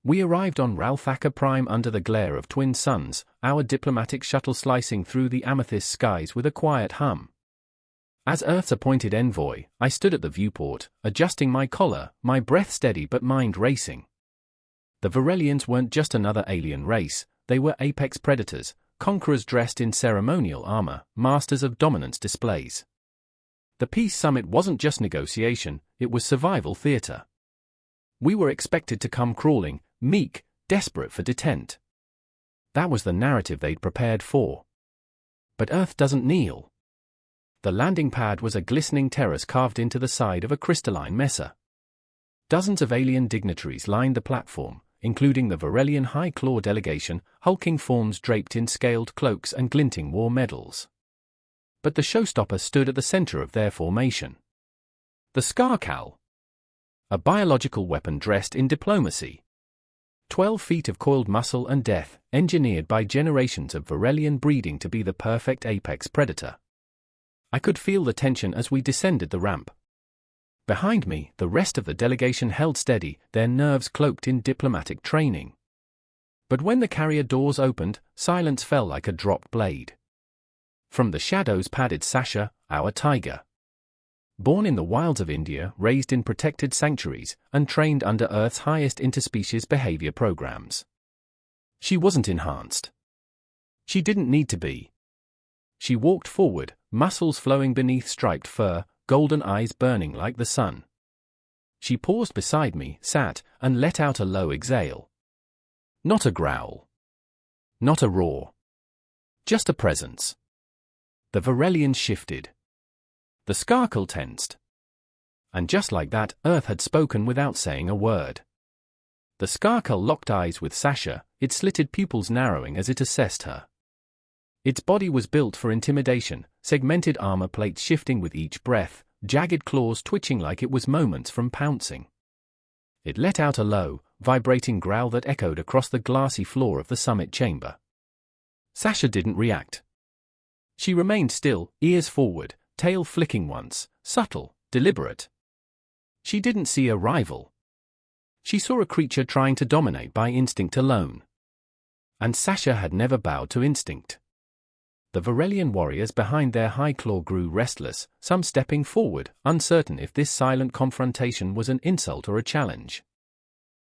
We arrived on Ralthaka Prime under the glare of twin suns, our diplomatic shuttle slicing through the amethyst skies with a quiet hum. As Earth's appointed envoy, I stood at the viewport, adjusting my collar, my breath steady but mind racing. The Virellians weren't just another alien race, they were apex predators, conquerors dressed in ceremonial armor, masters of dominance displays. The peace summit wasn't just negotiation, it was survival theater. We were expected to come crawling, meek, desperate for detent. That was the narrative they'd prepared for. But Earth doesn't kneel. The landing pad was a glistening terrace carved into the side of a crystalline mesa. Dozens of alien dignitaries lined the platform, including the Virellian High Claw delegation, hulking forms draped in scaled cloaks and glinting war medals. But the showstopper stood at the center of their formation. The Scarcal. A biological weapon dressed in diplomacy. 12 feet of coiled muscle and death, engineered by generations of Virellian breeding to be the perfect apex predator. I could feel the tension as we descended the ramp. Behind me, the rest of the delegation held steady, their nerves cloaked in diplomatic training. But when the carrier doors opened, silence fell like a dropped blade. From the shadows padded Sasha, our tiger. Born in the wilds of India, raised in protected sanctuaries, and trained under Earth's highest interspecies behavior programs. She wasn't enhanced. She didn't need to be. She walked forward, muscles flowing beneath striped fur, golden eyes burning like the sun. She paused beside me, sat, and let out a low exhale. Not a growl. Not a roar. Just a presence. The Virellians shifted. The Scarcal tensed. And just like that, Earth had spoken without saying a word. The Scarcal locked eyes with Sasha, its slitted pupils narrowing as it assessed her. Its body was built for intimidation, segmented armor plates shifting with each breath, jagged claws twitching like it was moments from pouncing. It let out a low, vibrating growl that echoed across the glassy floor of the summit chamber. Sasha didn't react. She remained still, ears forward, tail flicking once, subtle, deliberate. She didn't see a rival. She saw a creature trying to dominate by instinct alone. And Sasha had never bowed to instinct. The Virellian warriors behind their high claw grew restless, some stepping forward, uncertain if this silent confrontation was an insult or a challenge.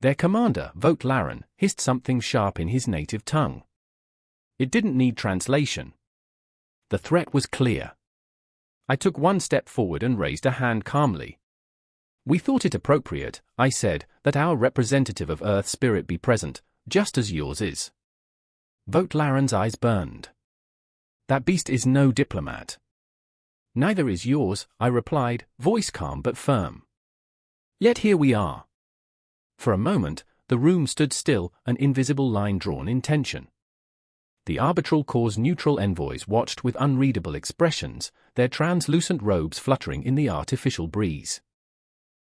Their commander, Vote Laren, hissed something sharp in his native tongue. It didn't need translation. The threat was clear. I took one step forward and raised a hand calmly. We thought it appropriate, I said, that our representative of Earth's spirit be present, just as yours is. Vote Laren's eyes burned. That beast is no diplomat. Neither is yours, I replied, voice calm but firm. Yet here we are. For a moment, the room stood still, an invisible line drawn in tension. The arbitral corps' neutral envoys watched with unreadable expressions, their translucent robes fluttering in the artificial breeze.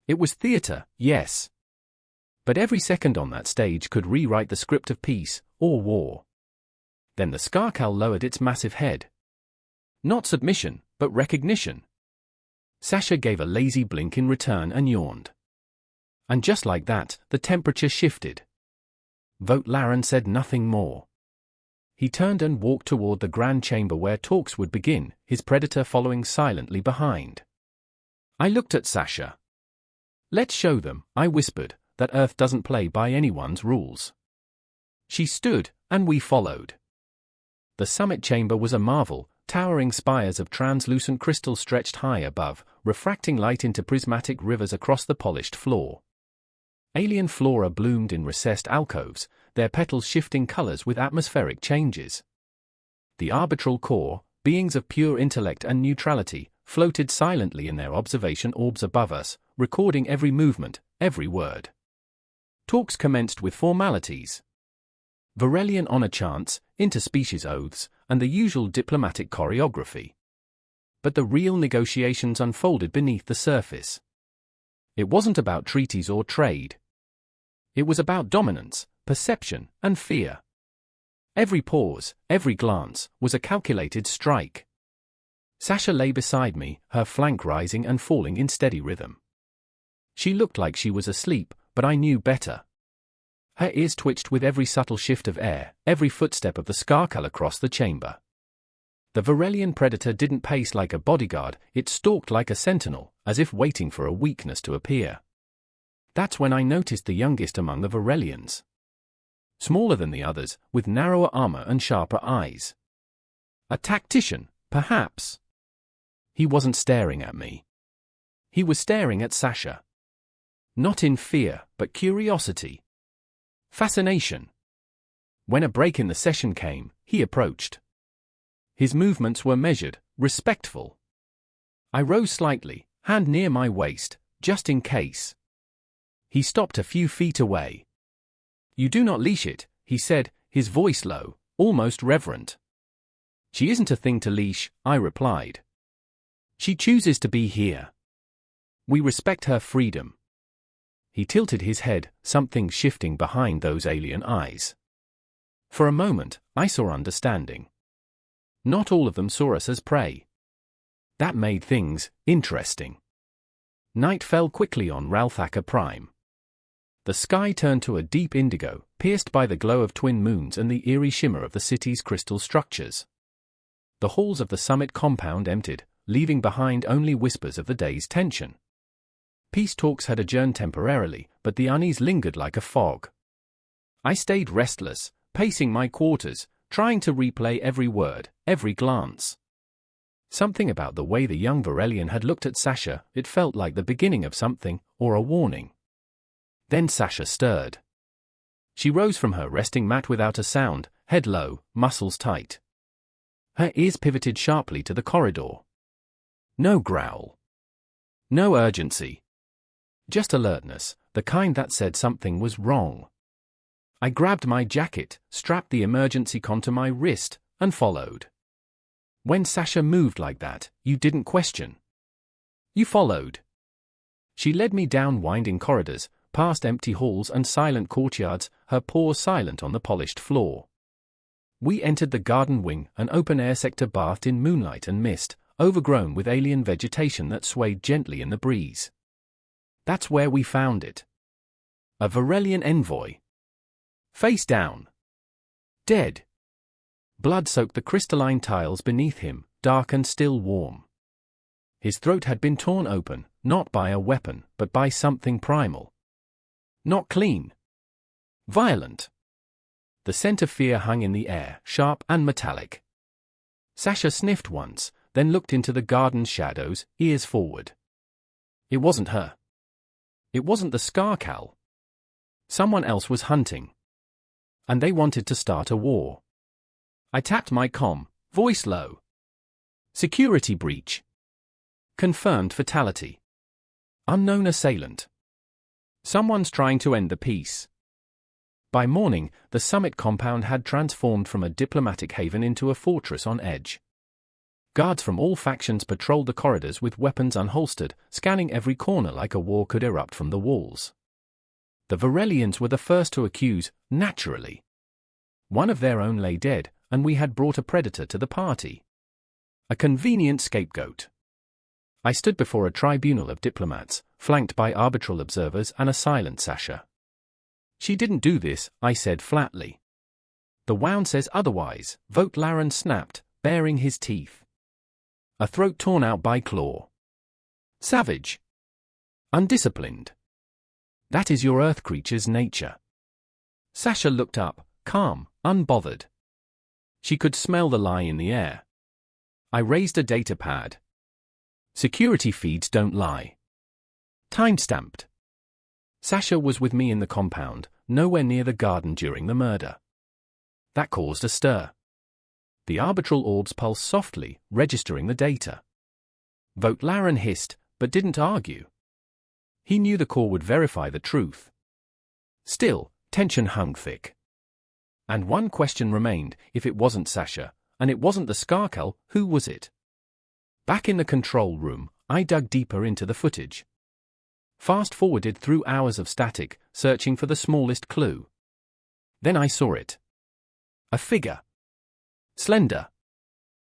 It was theater, yes. But every second on that stage could rewrite the script of peace or war. Then the Scarcal lowered its massive head. Not submission, but recognition. Sasha gave a lazy blink in return and yawned. And just like that, the temperature shifted. Vote Laren said nothing more. He turned and walked toward the grand chamber where talks would begin, his predator following silently behind. I looked at Sasha. Let's show them, I whispered, that Earth doesn't play by anyone's rules. She stood, and we followed. The summit chamber was a marvel, towering spires of translucent crystal stretched high above, refracting light into prismatic rivers across the polished floor. Alien flora bloomed in recessed alcoves, their petals shifting colors with atmospheric changes. The arbitral corps, beings of pure intellect and neutrality, floated silently in their observation orbs above us, recording every movement, every word. Talks commenced with formalities. Virellian honor chants, interspecies oaths, and the usual diplomatic choreography. But the real negotiations unfolded beneath the surface. It wasn't about treaties or trade. It was about dominance, perception, and fear. Every pause, every glance, was a calculated strike. Sasha lay beside me, her flank rising and falling in steady rhythm. She looked like she was asleep, but I knew better. Her ears twitched with every subtle shift of air, every footstep of the Scarcal across the chamber. The Virellian predator didn't pace like a bodyguard, it stalked like a sentinel, as if waiting for a weakness to appear. That's when I noticed the youngest among the Virellians. Smaller than the others, with narrower armor and sharper eyes. A tactician, perhaps. He wasn't staring at me. He was staring at Sasha. Not in fear, but curiosity. Fascination. When a break in the session came, he approached. His movements were measured, respectful. I rose slightly, hand near my waist, just in case. He stopped a few feet away. "You do not leash it," he said, his voice low, almost reverent. "She isn't a thing to leash," I replied. "She chooses to be here. We respect her freedom." He tilted his head, something shifting behind those alien eyes. For a moment, I saw understanding. Not all of them saw us as prey. That made things interesting. Night fell quickly on Ralthaka Prime. The sky turned to a deep indigo, pierced by the glow of twin moons and the eerie shimmer of the city's crystal structures. The halls of the summit compound emptied, leaving behind only whispers of the day's tension. Peace talks had adjourned temporarily, but the unease lingered like a fog. I stayed restless, pacing my quarters, trying to replay every word, every glance. Something about the way the young Virellian had looked at Sasha, it felt like the beginning of something, or a warning. Then Sasha stirred. She rose from her resting mat without a sound, head low, muscles tight. Her ears pivoted sharply to the corridor. No growl. No urgency. Just alertness, the kind that said something was wrong. I grabbed my jacket, strapped the emergency con to my wrist, and followed. When Sasha moved like that, you didn't question. You followed. She led me down winding corridors, past empty halls and silent courtyards, her paws silent on the polished floor. We entered the garden wing, an open-air sector bathed in moonlight and mist, overgrown with alien vegetation that swayed gently in the breeze. That's where we found it. A Virellian envoy. Face down. Dead. Blood soaked the crystalline tiles beneath him, dark and still warm. His throat had been torn open, not by a weapon, but by something primal. Not clean. Violent. The scent of fear hung in the air, sharp and metallic. Sasha sniffed once, then looked into the garden's shadows, ears forward. It wasn't her. It wasn't the Scarcal. Someone else was hunting. And they wanted to start a war. I tapped my comm, voice low. Security breach. Confirmed fatality. Unknown assailant. Someone's trying to end the peace. By morning, the summit compound had transformed from a diplomatic haven into a fortress on edge. Guards from all factions patrolled the corridors with weapons unholstered, scanning every corner like a war could erupt from the walls. The Virellians were the first to accuse, naturally. One of their own lay dead, and we had brought a predator to the party. A convenient scapegoat. I stood before a tribunal of diplomats, flanked by arbitral observers and a silent Sasha. She didn't do this, I said flatly. The wound says otherwise, Vote Laren snapped, baring his teeth. A throat torn out by claw. Savage. Undisciplined. That is your earth creature's nature. Sasha looked up, calm, unbothered. She could smell the lie in the air. I raised a data pad. Security feeds don't lie. Time-stamped. Sasha was with me in the compound, nowhere near the garden during the murder. That caused a stir. The arbitral orbs pulsed softly, registering the data. Vote Laren hissed, but didn't argue. He knew the core would verify the truth. Still, tension hung thick. And one question remained: if it wasn't Sasha, and it wasn't the Scarcal, who was it? Back in the control room, I dug deeper into the footage. Fast-forwarded through hours of static, searching for the smallest clue. Then I saw it. A figure. Slender.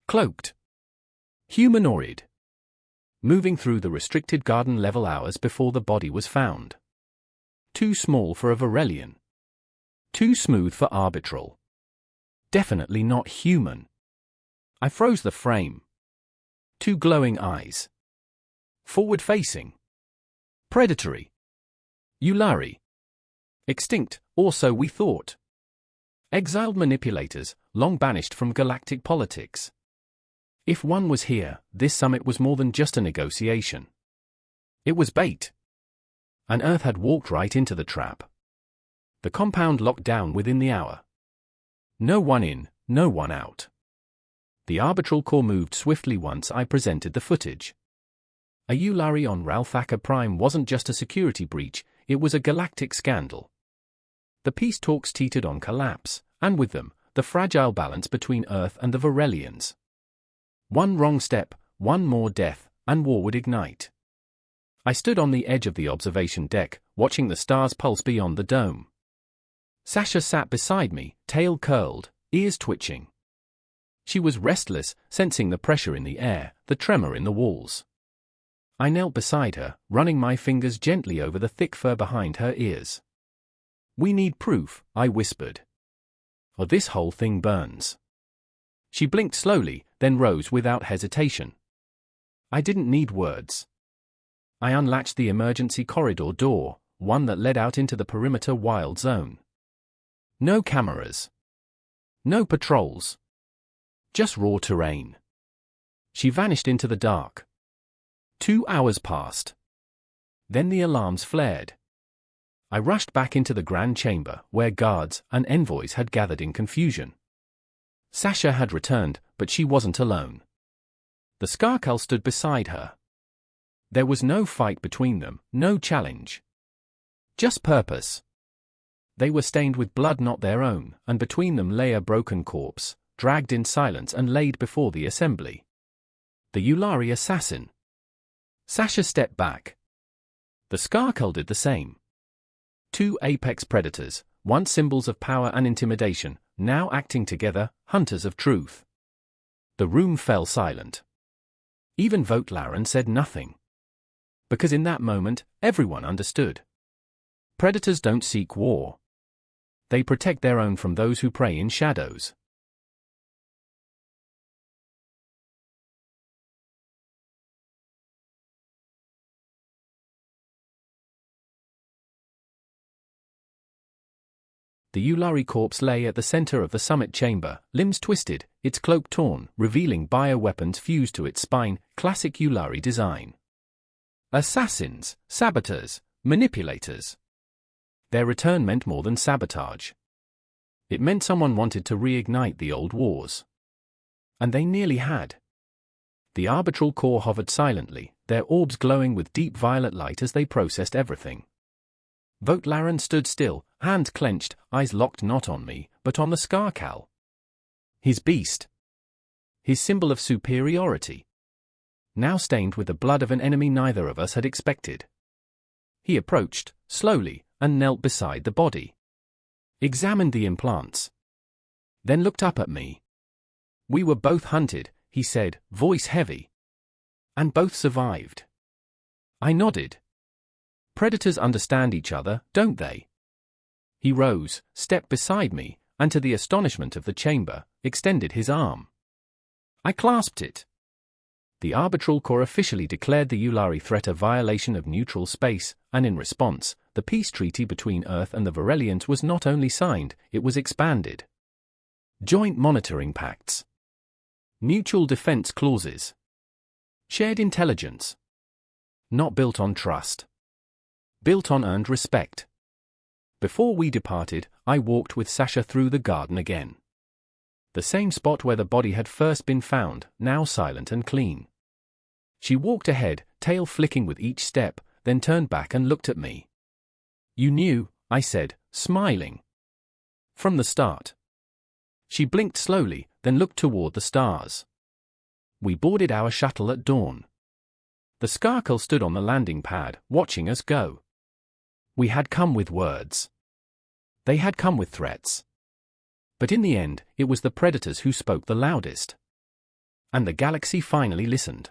Cloaked. Humanoid. Moving through the restricted garden level hours before the body was found. Too small for a Virellian. Too smooth for arbitral. Definitely not human. I froze the frame. Two glowing eyes. Forward-facing. Predatory. Yulari. Extinct, or so we thought. Exiled manipulators, long banished from galactic politics. If one was here, this summit was more than just a negotiation. It was bait. An Earth had walked right into the trap. The compound locked down within the hour. No one in, no one out. The arbitral core moved swiftly once I presented the footage. A Yulari on Ralthaka Prime wasn't just a security breach, it was a galactic scandal. The peace talks teetered on collapse, and with them, the fragile balance between Earth and the Virellians. One wrong step, one more death, and war would ignite. I stood on the edge of the observation deck, watching the stars pulse beyond the dome. Sasha sat beside me, tail curled, ears twitching. She was restless, sensing the pressure in the air, the tremor in the walls. I knelt beside her, running my fingers gently over the thick fur behind her ears. "We need proof," I whispered. "Or this whole thing burns." She blinked slowly, then rose without hesitation. I didn't need words. I unlatched the emergency corridor door, one that led out into the perimeter wild zone. No cameras. No patrols. Just raw terrain. She vanished into the dark. 2 hours passed. Then the alarms flared. I rushed back into the grand chamber, where guards and envoys had gathered in confusion. Sasha had returned, but she wasn't alone. The Skarkal stood beside her. There was no fight between them, no challenge. Just purpose. They were stained with blood not their own, and between them lay a broken corpse, dragged in silence and laid before the assembly. The Yulari assassin. Sasha stepped back. The Skarkal did the same. Two apex predators, once symbols of power and intimidation, now acting together, hunters of truth. The room fell silent. Even Virellian said nothing. Because in that moment, everyone understood. Predators don't seek war. They protect their own from those who prey in shadows. The Yulari corpse lay at the center of the summit chamber, limbs twisted, its cloak torn, revealing bioweapons fused to its spine, classic Yulari design. Assassins, saboteurs, manipulators. Their return meant more than sabotage. It meant someone wanted to reignite the old wars. And they nearly had. The arbitral core hovered silently, their orbs glowing with deep violet light as they processed everything. Virellian stood still, hands clenched, eyes locked not on me, but on the Skarkal. His beast. His symbol of superiority. Now stained with the blood of an enemy neither of us had expected. He approached, slowly, and knelt beside the body. Examined the implants. Then looked up at me. "We were both hunted," he said, voice heavy. "And both survived." I nodded. Predators understand each other, don't they? He rose, stepped beside me, and to the astonishment of the chamber, extended his arm. I clasped it. The arbitral core officially declared the Yulari threat a violation of neutral space, and in response, the peace treaty between Earth and the Virellians was not only signed, it was expanded. Joint monitoring pacts. Mutual defense clauses. Shared intelligence. Not built on trust. Built on earned respect. Before we departed, I walked with Sasha through the garden again. The same spot where the body had first been found, now silent and clean. She walked ahead, tail flicking with each step, then turned back and looked at me. "You knew," I said, smiling. "From the start." She blinked slowly, then looked toward the stars. We boarded our shuttle at dawn. The Skarkal stood on the landing pad, watching us go. We had come with words. They had come with threats. But in the end, it was the predators who spoke the loudest. And the galaxy finally listened.